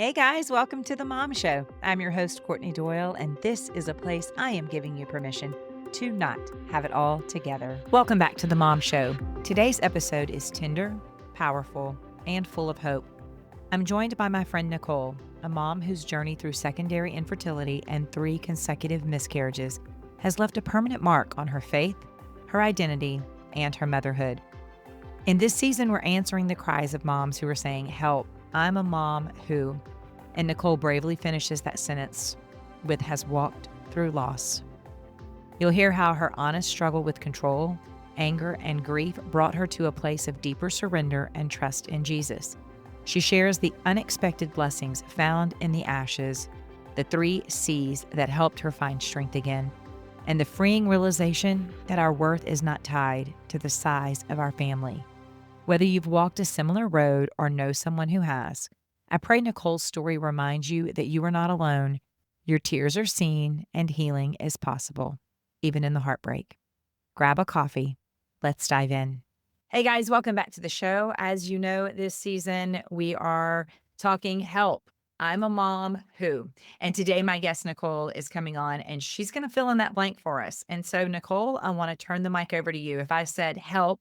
Hey guys, welcome to the Mom Show. I'm your host, Courtney Doyle, and this is a place I am giving you permission to not have it all together. Welcome back to the Mom Show. Today's episode is tender, powerful, and full of hope. I'm joined by my friend Nichole, a mom whose journey through secondary infertility and 3 consecutive miscarriages has left a permanent mark on her faith, her identity, and her motherhood. In this season, we're answering the cries of moms who are saying, "Help, I'm a mom who," and Nichole bravely finishes that sentence with "has walked through loss." You'll hear how her honest struggle with control, anger, and grief brought her to a place of deeper surrender and trust in Jesus. She shares the unexpected blessings found in the ashes, the 3 C's that helped her find strength again, and the freeing realization that our worth is not tied to the size of our family. Whether you've walked a similar road or know someone who has, I pray Nichole's story reminds you that you are not alone. Your tears are seen and healing is possible, even in the heartbreak. Grab a coffee. Let's dive in. Hey guys, welcome back to the show. As you know, this season we are talking help. I'm a mom who, and today my guest Nichole is coming on and she's going to fill in that blank for us. And so Nichole, I want to turn the mic over to you. If I said help,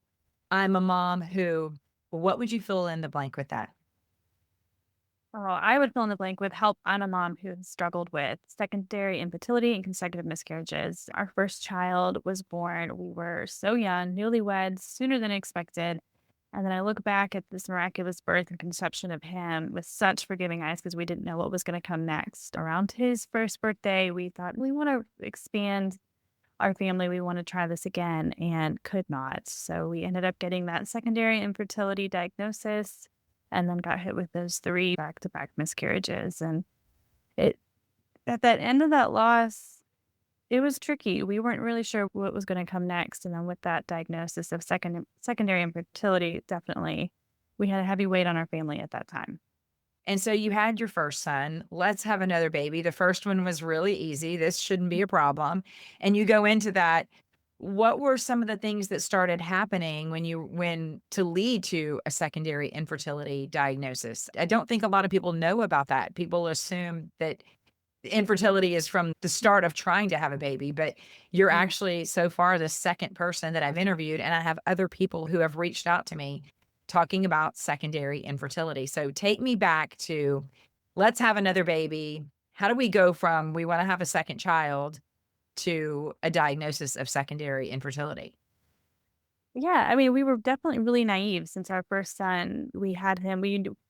I'm a mom who, what would you fill in the blank with that? Oh, I would fill in the blank with help. I'm a mom who has struggled with secondary infertility and consecutive miscarriages. Our first child was born. We were so young, newlyweds, sooner than expected. And then I look back at this miraculous birth and conception of him with such forgiving eyes because we didn't know what was going to come next. Around his first birthday, we thought we want to expand our family. We want to try this again and could not. So we ended up getting that secondary infertility diagnosis and then got hit with those 3 back-to-back miscarriages. And it at that end of that loss, it was tricky. We weren't really sure what was gonna come next, and then with that diagnosis of secondary infertility, definitely, we had a heavy weight on our family at that time. And so you had your first son. Let's have another baby. The first one was really easy. This shouldn't be a problem. And you go into that. What were some of the things that started happening when to lead to a secondary infertility diagnosis? I don't think a lot of people know about that. People assume that infertility is from the start of trying to have a baby, but you're Mm. actually so far the second person that I've interviewed, and I have other people who have reached out to me talking about secondary infertility. So take me back to let's have another baby. How do we go from we want to have a second child to a diagnosis of secondary infertility? Yeah, I mean, we were definitely really naive since our first son, we had him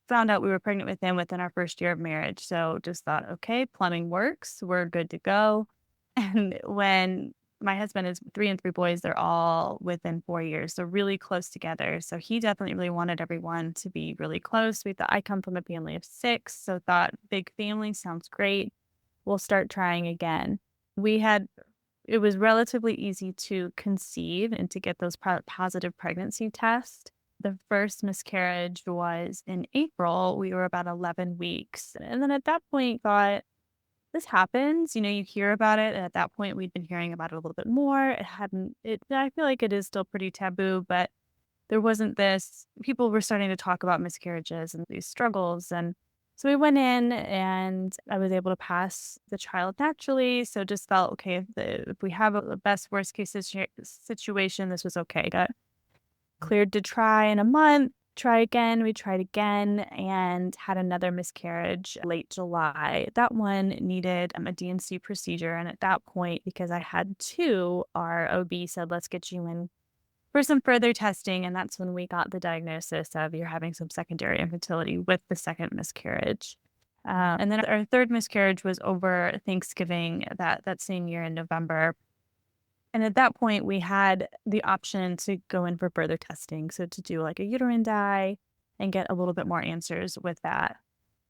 found out we were pregnant with him within our first year of marriage, so just thought, "Okay, plumbing works, we're good to go." And when my husband is 3 and 3 boys, they're all within 4 years, so really close together, so he definitely really wanted everyone to be really close. We thought I come from a family of 6, so thought, "Big family sounds great. We'll start trying again." We had It was relatively easy to conceive and to get those positive pregnancy tests. The first miscarriage was in April. We were about 11 weeks. And then at that point, thought, this happens. You hear about it. And at that point, we'd been hearing about it a little bit more. I feel like it is still pretty taboo, but there wasn't this, people were starting to talk about miscarriages and these struggles. And so we went in and I was able to pass the child naturally. So just felt okay if we have a best worst case situation, this was okay. Got cleared to try in a month, try again. We tried again and had another miscarriage late July. That one needed a DNC procedure. And at that point, because I had 2, our OB said, let's get you in for some further testing, and that's when we got the diagnosis of you're having some secondary infertility with the second miscarriage. And then our third miscarriage was over Thanksgiving that same year in November. And at that point, we had the option to go in for further testing. So to do like a uterine dye and get a little bit more answers with that.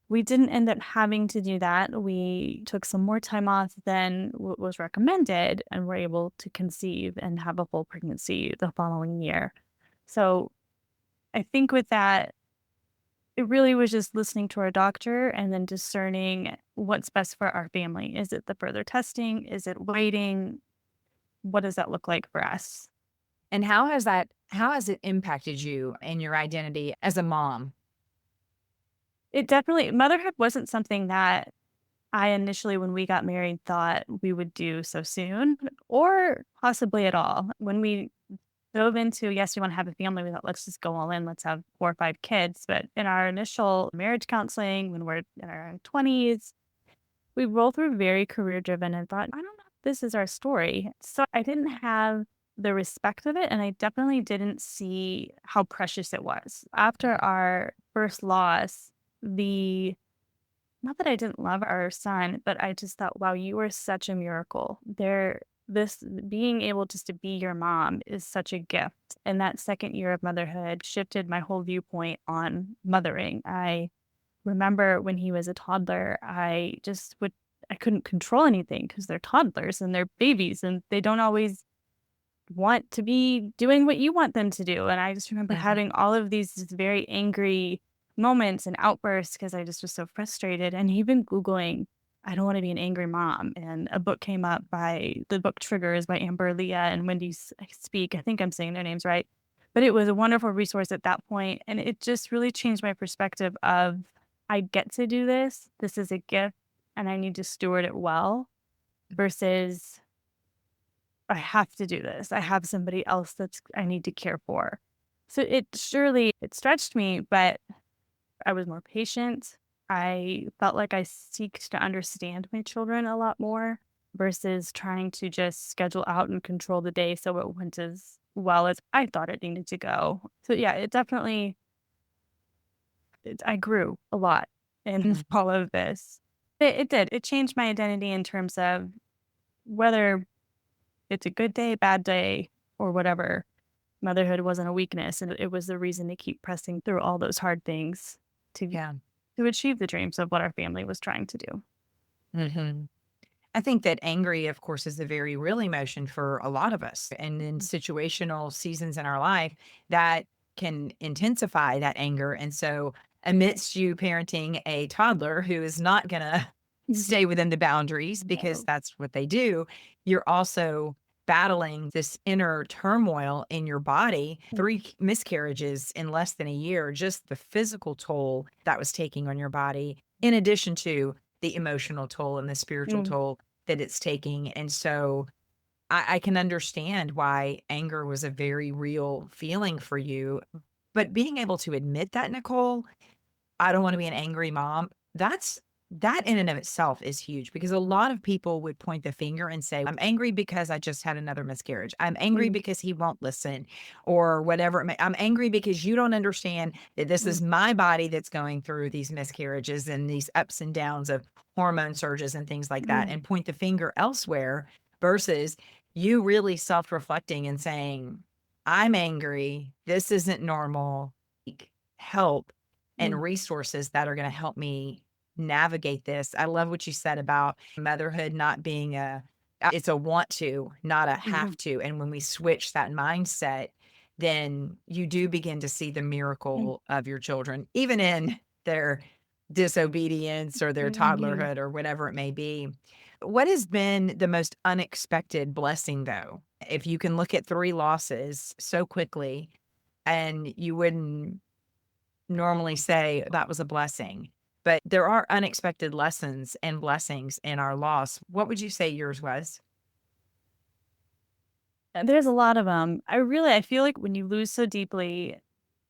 We didn't end up having to do that. We took some more time off than what was recommended and were able to conceive and have a full pregnancy the following year. So I think with that, it really was just listening to our doctor and then discerning what's best for our family. Is it the further testing? Is it waiting? What does that look like for us? And how has it impacted you and your identity as a mom? It definitely motherhood wasn't something that I initially, when we got married, thought we would do so soon or possibly at all. When we dove into, yes, we want to have a family, we thought, let's just go all in, let's have 4 or 5 kids. But in our initial marriage counseling, when we're in our 20s, we both were very career driven and thought, I don't know if this is our story. So I didn't have the respect of it. And I definitely didn't see how precious it was. After our first loss, the not that I didn't love our son, but I just thought, wow, you are such a miracle. This being able just to be your mom is such a gift. And that second year of motherhood shifted my whole viewpoint on mothering. I remember when he was a toddler, I couldn't control anything because they're toddlers and they're babies and they don't always want to be doing what you want them to do. And I just remember Mhm. having all of these just very angry moments and outbursts because I just was so frustrated. And even Googling, I don't want to be an angry mom. And a book came up by the book Triggers by Amber Leah and Wendy Speak. I think I'm saying their names right. But it was a wonderful resource at that point, and it just really changed my perspective of I get to do this. This is a gift, and I need to steward it well versus I have to do this. I have somebody else that's I need to care for. So it stretched me, but I was more patient. I felt like I seeked to understand my children a lot more versus trying to just schedule out and control the day so it went as well as I thought it needed to go. So yeah, I grew a lot in Mhm. all of this. It did. It changed my identity in terms of whether it's a good day, bad day, or whatever. Motherhood wasn't a weakness, and it was the reason to keep pressing through all those hard things to Yeah. to achieve the dreams of what our family was trying to do. Mhm. I think that angry, of course, is a very real emotion for a lot of us. And in situational seasons in our life, that can intensify that anger. And so, amidst you parenting a toddler who is not going to stay within the boundaries because No. that's what they do, you're also battling this inner turmoil in your body. Three miscarriages in less than a year, just the physical toll that was taking on your body, in addition to the emotional toll and the spiritual Mm, toll that it's taking. And so I can understand why anger was a very real feeling for you. But being able to admit that, Nicole, I don't wanna be an angry mom. That in and of itself is huge because a lot of people would point the finger and say, "I'm angry because I just had another miscarriage. I'm angry mm, because he won't listen," or whatever it may I'm angry because you don't understand that this mm, is my body that's going through these miscarriages and these ups and downs of hormone surges and things like that, mm, and point the finger elsewhere versus you really self-reflecting and saying, "I'm angry. This isn't normal. Seek help and mm, resources that are gonna help me navigate this." I love what you said about motherhood not being it's a want to, not a have mhm, to, and when we switch that mindset, then you do begin to see the mm, miracle of your children, even in their disobedience or their mhm. toddlerhood or whatever it may be. What has been the most unexpected blessing, though? If you can look at 3 losses so quickly and you wouldn't normally say that was a blessing, but there are unexpected lessons and blessings in our loss. What would you say yours was? There's a lot of them. I feel like when you lose so deeply,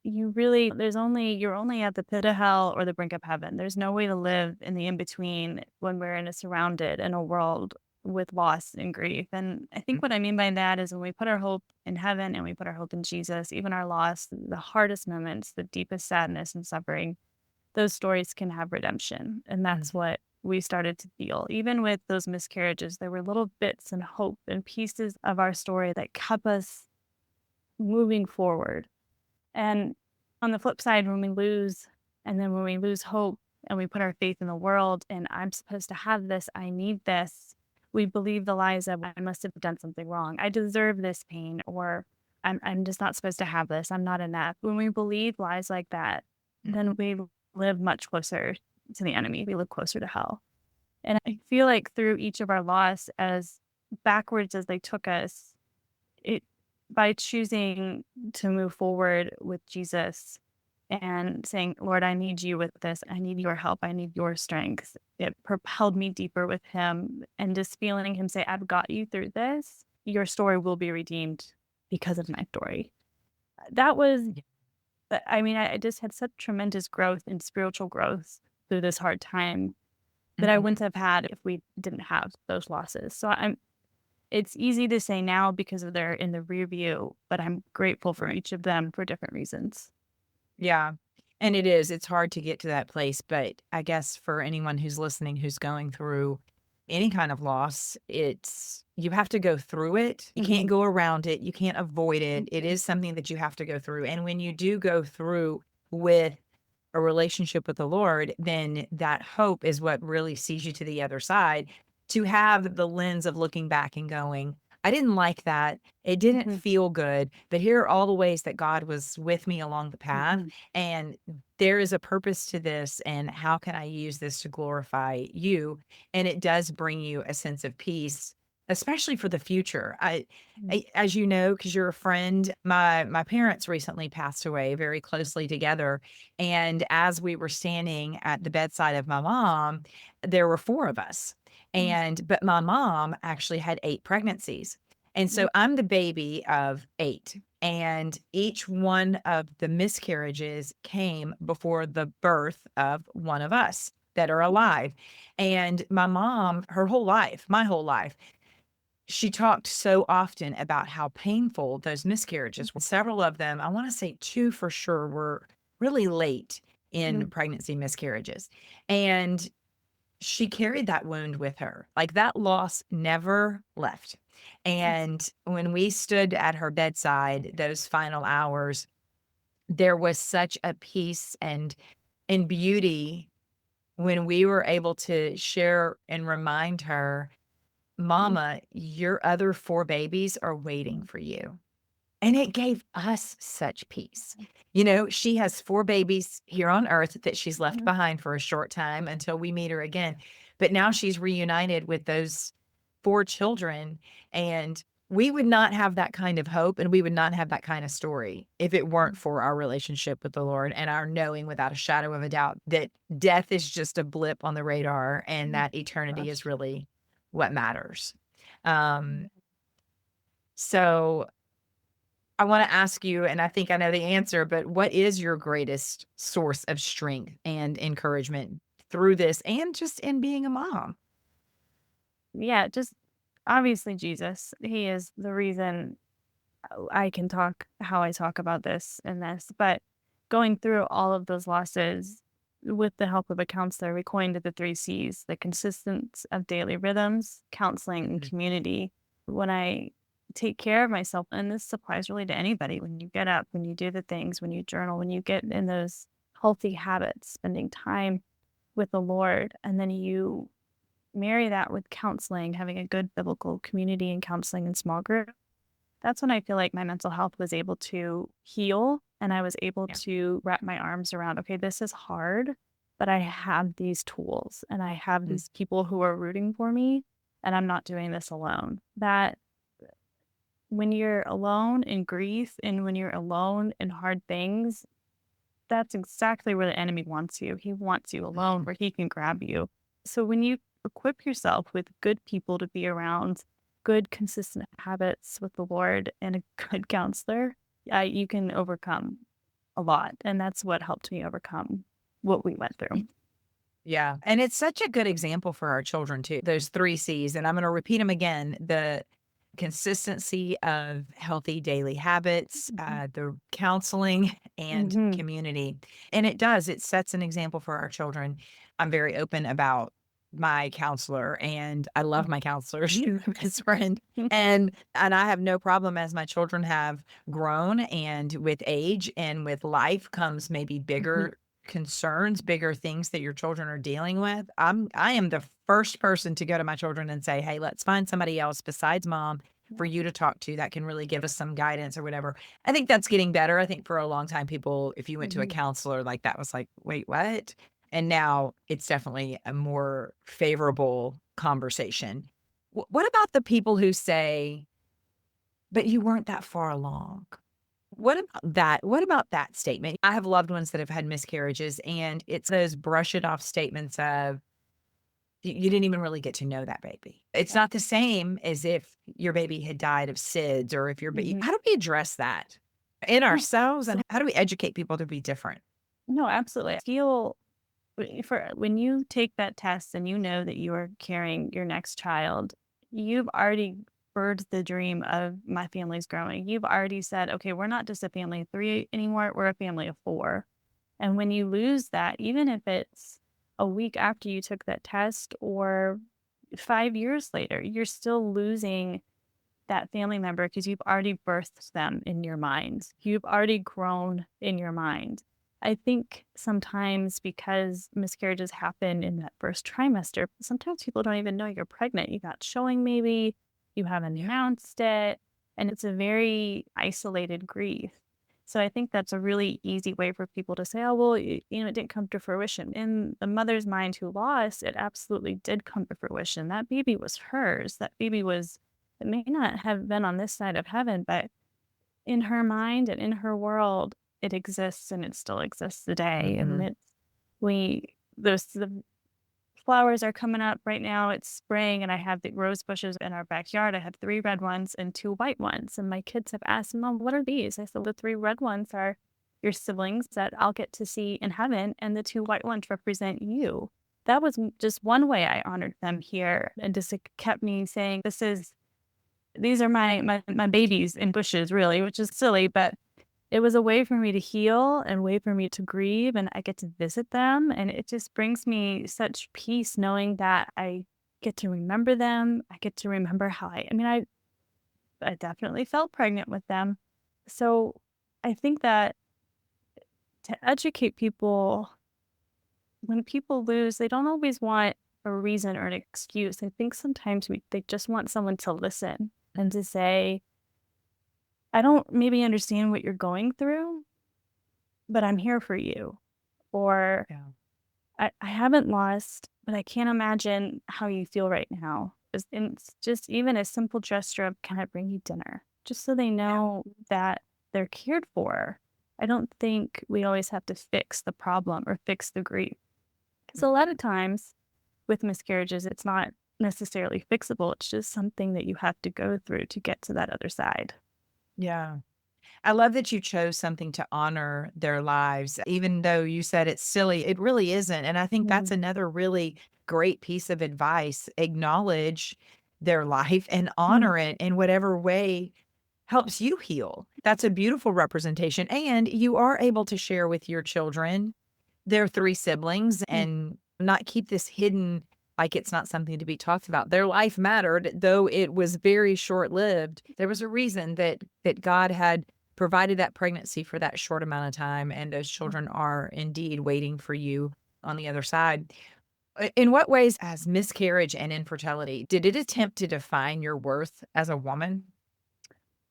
you're only at the pit of hell or the brink of heaven. There's no way to live in the in between when we're surrounded in a world with loss and grief. And I think what I mean by that is when we put our hope in heaven and we put our hope in Jesus, even our loss, the hardest moments, the deepest sadness and suffering, those stories can have redemption. And Mhm. that's what we started to feel. Even with those miscarriages, there were little bits and hope and pieces of our story that kept us moving forward. And on the flip side, when we lose hope and we put our faith in the world and I'm supposed to have this, I need this, we believe the lies of I must have done something wrong. I deserve this pain, or I'm just not supposed to have this. I'm not enough. When we believe lies like that, then we live much closer to the enemy. We live closer to hell. And I feel like through each of our loss, as backwards as they took us, it by choosing to move forward with Jesus and saying, Lord, I need you with this. I need your help. I need your strength. It propelled me deeper with him, and just feeling him say, I've got you through this. Your story will be redeemed because of my story. That was, Yeah. I mean, I just had such tremendous growth and spiritual growth through this hard time that I Mhm. wouldn't have had if we didn't have those losses. So it's easy to say now because of they're in the rear view, but I'm grateful for Right. each of them for different reasons. Yeah. And it is, it's hard to get to that place, but I guess for anyone who's listening who's going through any kind of loss, it's you have to go through it. You can't Mhm. go around it. You can't avoid it. It Mhm. is something that you have to go through. And when you do go through with a relationship with the Lord, then that hope is what really sees you to the other side. To have the lens of looking back and going, I didn't like that. It didn't Mhm. feel good, but here are all the ways that God was with me along the path. Mhm. And there is a purpose to this. And how can I use this to glorify you? And it does bring you a sense of peace, especially for the future. Mhm. As you know, because you're a friend, my parents recently passed away very closely together. And as we were standing at the bedside of my mom, there were four of us. Mhm. But my mom actually had 8 pregnancies. And so Mhm. I'm the baby of 8. And each one of the miscarriages came before the birth of one of us that are alive. And my mom, her whole life, my whole life, she talked so often about how painful those miscarriages were. Several of them, I want to say 2 for sure, were really late in Mhm. pregnancy miscarriages. And she carried that wound with her. Like, that loss never left. And when we stood at her bedside those final hours, there was such a peace and beauty when we were able to share and remind her, Mhm. "Mama, your other 4 babies are waiting for you." And it gave us such peace. You know, she has 4 babies here on earth that she's left Mhm. behind for a short time until we meet her again. But now she's reunited with those 4 children, and we would not have that kind of hope, and we would not have that kind of story if it weren't for our relationship with the Lord and our knowing without a shadow of a doubt that death is just a blip on the radar and Mhm. that eternity is Gosh. really what matters. Um, so I wanna ask you, and I think I know the answer, but what is your greatest source of strength and encouragement through this and just in being a mom? Yeah, just obviously Jesus. He is the reason I can talk how I talk about this and this. But going through all of those losses with the help of a counselor, we coined the 3 C's: the consistence of daily rhythms, counseling, and Mhm, community. When I take care of myself, and this applies really to anybody, when you get up, when you do the things, when you journal, when you get in those healthy habits, spending time with the Lord, and then you marry that with counseling, having a good biblical community and counseling and small group, that's when I feel like my mental health was able to heal, and I was able yeah, to wrap my arms around, okay, this is hard, but I have these tools and I have mm, these people who are rooting for me, and I'm not doing this alone. That when you're alone in grief and when you're alone in hard things, that's exactly where the enemy wants you. He wants you alone where he can grab you. So when you equip yourself with good people to be around, good consistent habits with the Lord and a good counselor, you can overcome a lot. And that's what helped me overcome what we went through. yeah, and it's such a good example for our children too, those 3 C's, and I'm gonna repeat them again, the consistency of healthy daily habits, Mhm. the counseling, and Mhm. community. And it does, it sets an example for our children. I'm very open about my counselor, and I love my counselor. She's my best friend. And I have no problem as my children have grown and with age and with life comes maybe Mhm. bigger concerns, bigger things that your children are dealing with. I am the first person to go to my children and say, "Hey, let's find somebody else besides mom for you to talk to that can really give us some guidance or whatever." I think that's getting better. I think for a long time, people, if you went to a Mhm. counselor, like that was like, wait, what? And now it's definitely a more favorable conversation. What about the people who say, but you weren't that far along? What about that? What about that statement? I have loved ones that have had miscarriages, and it's those brush it off statements of, you didn't even really get to know that baby. It's not the same as if your baby had died of SIDS or if your baby. Mhm. How do we address that in No, ourselves, and how do we educate people to be different? no, absolutely. I feel for when you take that test and you know that you are carrying your next child, you've already birthed the dream of my family's growing. You've already said, okay, we're not just a family of three anymore, we're a family of four. And when you lose that, even if it's a week after you took that test or 5 years later, you're still losing that family member because you've already birthed them in your mind. You've already grown in your mind. I think sometimes because miscarriages happen in that first trimester, sometimes people don't even know you're pregnant. You got showing maybe, you haven't announced it, and it's a very isolated grief. So I think that's a really easy way for people to say, oh, well, it didn't come to fruition. In the mother's mind who lost, it absolutely did come to fruition. That baby was hers. That baby was, it may not have been on this side of heaven, but in her mind and in her world, it exists and it still exists today. And Mhm. the flowers are coming up right now. It's spring, and I have the rose bushes in our backyard. I have three red ones and two white ones. And my kids have asked, Mom, what are these? I said, the three red ones are your siblings that I'll get to see in heaven, and the two white ones represent you. That was just one way I honored them here. And just it kept me saying, these are my babies in bushes, really, which is silly, but it was a way for me to heal and way for me to grieve, and I get to visit them, and it just brings me such peace knowing that I get to remember them. I get to remember how I definitely felt pregnant with them. So, I think that to educate people, when people lose, they don't always want a reason or an excuse. I think sometimes they just want someone to listen and to say, "I don't maybe understand what you're going through, but I'm here for you." Or Yeah. I haven't lost, but I can't imagine how you feel right now. And it's just even a simple gesture of, can I bring you dinner? Just so they know that they're cared for. I don't think we always have to fix the problem or fix the grief. Because a lot of times with miscarriages, it's not necessarily fixable. It's just something that you have to go through to get to that other side. Yeah. I love that you chose something to honor their lives, even though you said it's silly. It really isn't. And I think that's Mm, another really great piece of advice. Acknowledge their life and mm, honor it in whatever way helps you heal. That's a beautiful representation. And you are able to share with your children their three siblings mm, and not keep this hidden like it's not something to be talked about. Their life mattered, though it was very short-lived. There was a reason that God had provided that pregnancy for that short amount of time, and those children are indeed waiting for you on the other side. In what ways has miscarriage and infertility, did it attempt to define your worth as a woman?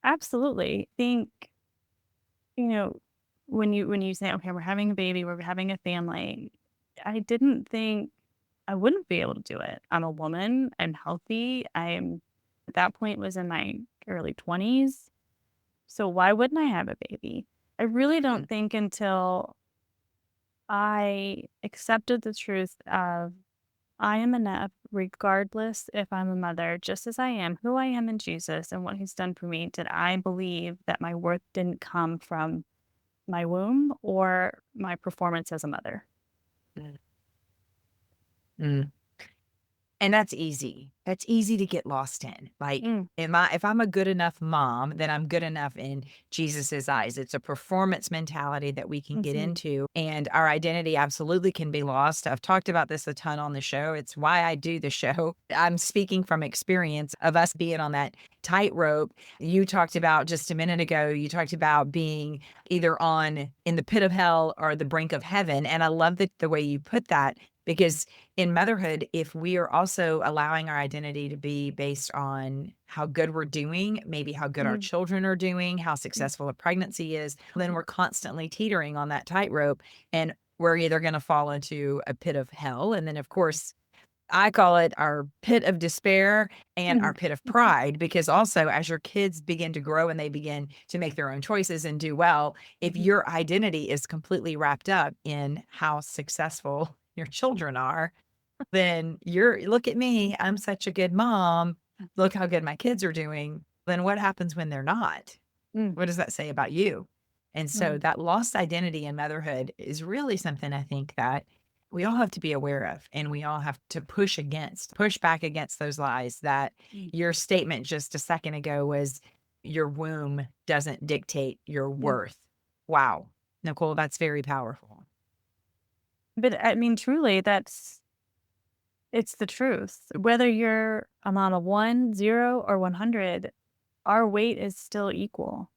absolutely. Think, you know, when you say, "Okay, we're having a baby, we're having a family," I didn't think I wouldn't be able to do it. I'm a woman, I'm healthy, I'm at that point was in my early 20s, so why wouldn't I have a baby? I really Mm, don't think until I accepted the truth of I am enough regardless if I'm a mother, just as I am, who I am in Jesus and what he's done for me, did I believe that my worth didn't come from my womb or my performance as a mother. mm, mm. And that's easy. That's easy to get lost in. Like, Mm, if I'm a good enough mom, then I'm good enough in Jesus's eyes. It's a performance mentality that we can get mhm, into, and our identity absolutely can be lost. I've talked about this a ton on the show. It's why I do the show. I'm speaking from experience of us being on that tightrope. You talked about just a minute ago, you talked about being either on in the pit of hell or the brink of heaven. And I love the way you put that because in motherhood, if we are also allowing our identity to be based on how good we're doing, maybe how good our mhm, children are doing, how mm, successful a pregnancy is, then we're constantly teetering on that tightrope. And we're either going to fall into a pit of hell. And then, of course, I call it our pit of despair and our Mhm. pit of pride, because also as your kids begin to grow and they begin to make their own choices and do well, if Mhm. your identity is completely wrapped up in how successful your children are, then look at me, I'm such a good mom. Look how good my kids are doing. Then what happens when they're not? Mm, What does that say about you? And so mm, that lost identity in motherhood is really something I think that we all have to be aware of, and we all have to push back against those lies that mm. your statement just a second ago was your womb doesn't dictate your Yeah. worth. Wow. Nichole, that's very powerful. But I mean, truly, it's the truth. Whether you're a mom of 1, 0, or 100, our weight is still equal.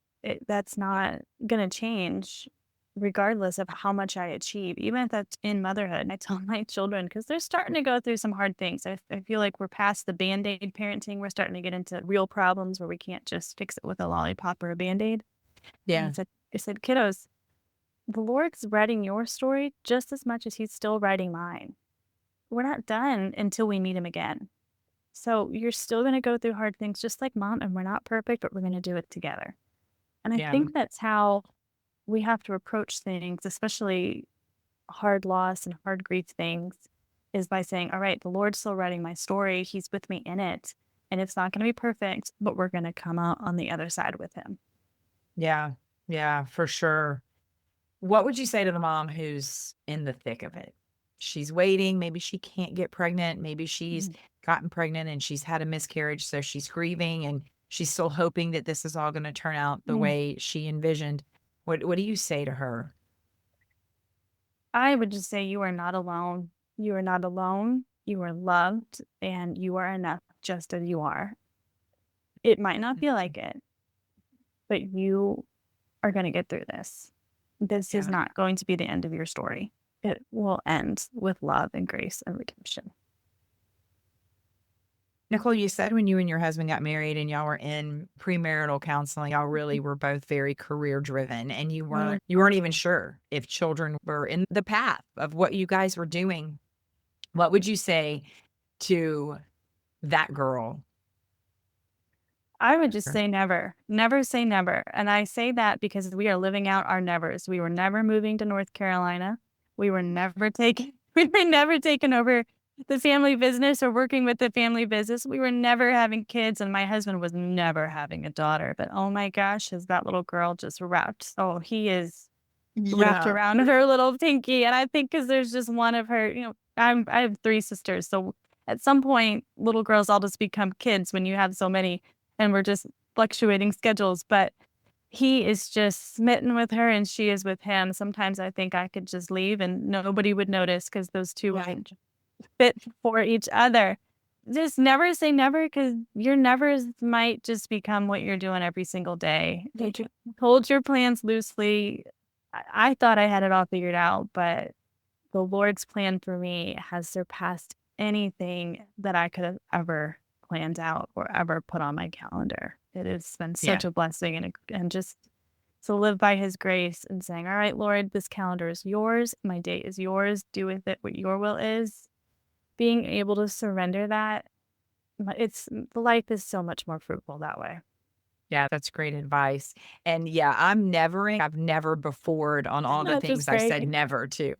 That's not gonna change regardless of how much I achieve, even if that's in motherhood. I tell my children because 'cause they're starting to go through some hard things. I feel like we're past the Band-Aid parenting. We're starting to get into real problems where we can't just fix it with a lollipop or a Band-Aid. And Yeah. I said, "Kiddos, the Lord's writing your story just as much as he's still writing mine. We're not done until we meet him again. So you're still going to go through hard things just like mom, and we're not perfect, but we're going to do it together." And I Yeah. think that's how we have to approach things, especially hard loss and hard grief things, is by saying, all right, the Lord's still writing my story. He's with me in it. And it's not going to be perfect, but we're going to come out on the other side with him. Yeah. Yeah, for sure. What would you say to the mom who's in the thick of it? She's waiting, maybe she can't get pregnant, maybe she's Mhm. gotten pregnant and she's had a miscarriage, so she's grieving and she's still hoping that this is all gonna turn out the Mm. way she envisioned. What do you say to her? I would just say you are not alone. You are not alone. You are loved and you are enough just as you are. It might not feel like it, but you are going to get through this. This is Yeah. not going to be the end of your story. It will end with love and grace and redemption. Nichole, you said when you and your husband got married and y'all were in premarital counseling, y'all really were both very career driven and you Mm. weren't even sure if children were in the path of what you guys were doing. What would you say to that girl? I would just Sure. say never. Never say never. And I say that because we are living out our nevers. We were never moving to North Carolina. We were never taking we were never taking over the family business or working with the family business. We were never having kids and my husband was never having a daughter. But oh my gosh, is that little girl just wrapped? Oh, he is wrapped Yeah. around her little pinky. And I think because there's just one of her, I have 3 sisters. So at some point, little girls all just become kids when you have so many and we're just fluctuating schedules. But he is just smitten with her and she is with him. Sometimes I think I could just leave and nobody would notice because those two Yeah. would fit for each other. Just never say never because your nevers might just become what you're doing every single day. Hold your plans loosely. I thought I had it all figured out, but the Lord's plan for me has surpassed anything that I could have ever planned out or ever put on my calendar. It has been Yeah. such a blessing and just to live by his grace and saying, all right, Lord, this calendar is yours. My day is yours. Do with it what your will is. Being able to surrender that, it's the life is so much more fruitful that way. Yeah, that's great advice. And yeah, I've never befored on all the Which is things I said great. never to.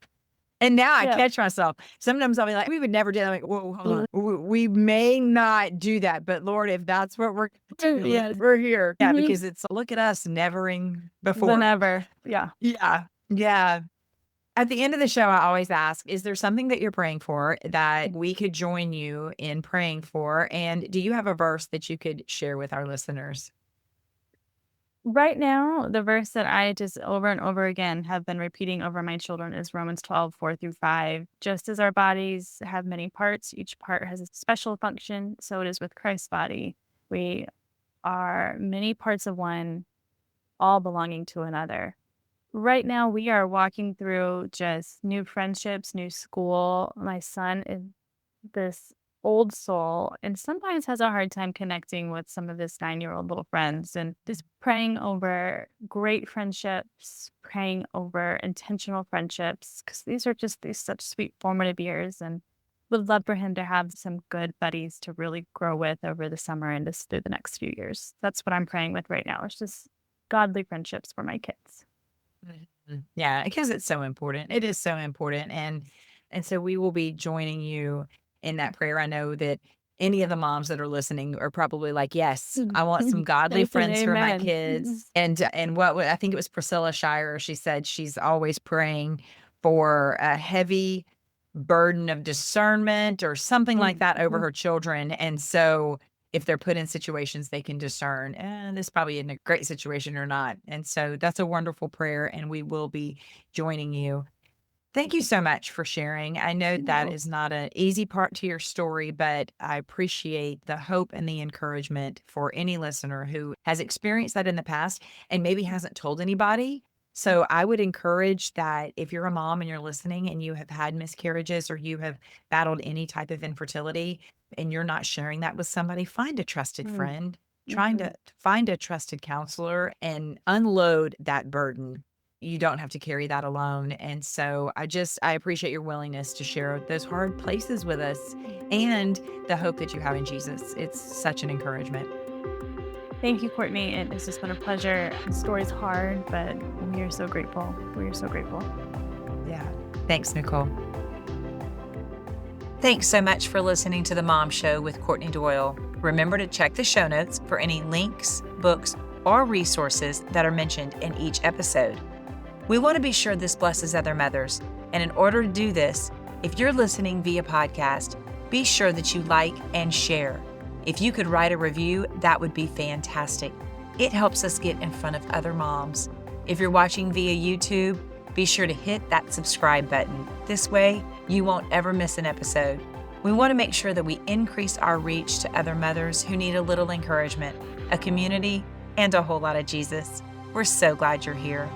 And now I Yeah. catch myself. Sometimes I'll be like, we would never do that. I'm like, whoa, hold on. We may not do that, but Lord, if that's what we're gonna do, Yes. we're here. Yeah, Mhm. because it's look at us nevering Than before. ever. Yeah. Yeah. Yeah. At the end of the show, I always ask, is there something that you're praying for that we could join you in praying for? And do you have a verse that you could share with our listeners? Right now, the verse that I just over and over again have been repeating over my children is Romans 12:4-5. Just as our bodies have many parts, each part has a special function, so it is with Christ's body. We are many parts of one, all belonging to another. Right now, we are walking through just new friendships, new school. My son is this old soul and sometimes has a hard time connecting with some of his 9-year-old little friends and just praying over great friendships, praying over intentional friendships, because these are just these such sweet formative years. And would love for him to have some good buddies to really grow with over the summer and just through the next few years. That's what I'm praying with right now. It's just godly friendships for my kids. Yeah, because it's so important. It is so important. And so we will be joining you in that prayer. I know that any of the moms that are listening are probably like, yes, I want some godly Yes and friends for my amen. kids. And I think it was Priscilla Shire, she said she's always praying for a heavy burden of discernment or something like that over her children. And so if they're put in situations, they can discern, this probably isn't a great situation or not. And so that's a wonderful prayer, and we will be joining you. Thank you so much for sharing. I know that is not an easy part to your story, but I appreciate the hope and the encouragement for any listener who has experienced that in the past and maybe hasn't told anybody. So I would encourage that if you're a mom and you're listening and you have had miscarriages or you have battled any type of infertility and you're not sharing that with somebody, find a trusted friend, trying to find a trusted counselor and unload that burden. You don't have to carry that alone. And so I appreciate your willingness to share those hard places with us and the hope that you have in Jesus. It's such an encouragement. Thank you, Courtney. It has just been a pleasure. The story's hard, but we are so grateful. We are so grateful. Yeah. Thanks, Nichole. Thanks so much for listening to The Mom Show with Courtney Doyle. Remember to check the show notes for any links, books, or resources that are mentioned in each episode. We want to be sure this blesses other mothers, and in order to do this, if you're listening via podcast, be sure that you like and share. If you could write a review, that would be fantastic. It helps us get in front of other moms. If you're watching via YouTube, be sure to hit that subscribe button. This way, you won't ever miss an episode. We want to make sure that we increase our reach to other mothers who need a little encouragement, a community, and a whole lot of Jesus. We're so glad you're here.